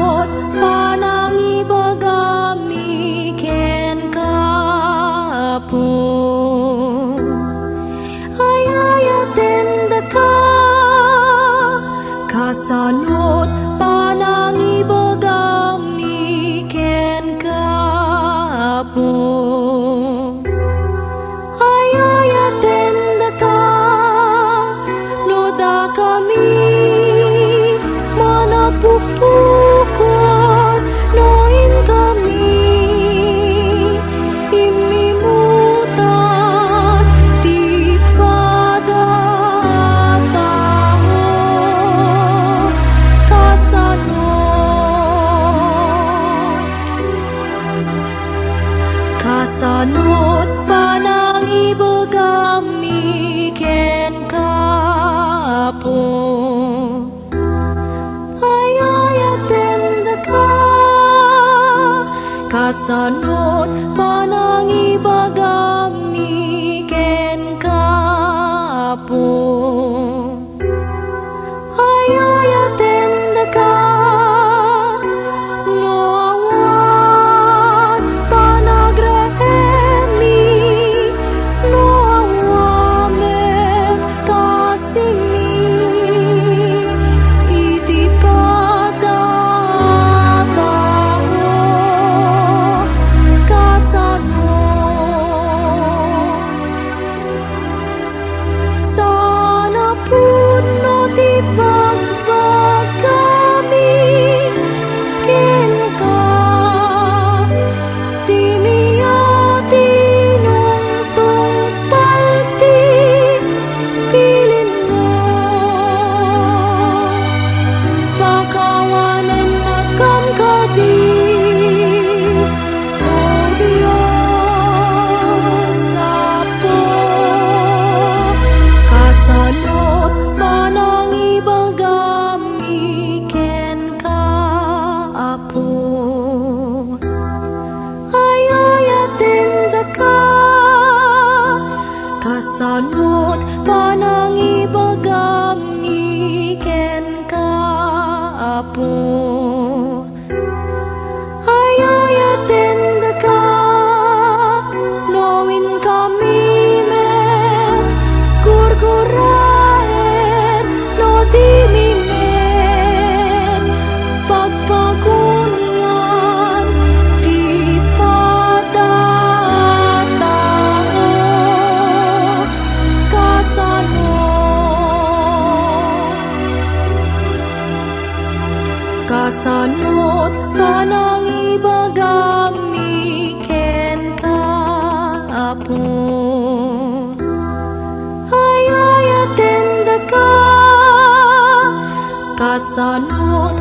kasanot panangibagami ken kapo ayayaten daka kasanot panangibagami ken kapo ayayaten daka noda kami manapupukon noin kami imimutan di padatango kasanot panangibagami ken kapo ayayaten daka kasanot panangibagami ken kapo ayayaten daka noawan panagrahemi noawamet kasimi iti padatango kasanot sana puno ti pagbagami ken ka tiniyati nung tungpal ti pilin mo pakawanan nakam kadi o Diyos apo kasanot panangibagami ken kaapo ayayaten daka kasanot panangibagami ken kaapo ayayaten daka knowin kami met gurguraet no di mimet pagpagunian di padatango kasanot panangibagami ken kaapo ayayaten daka kasanot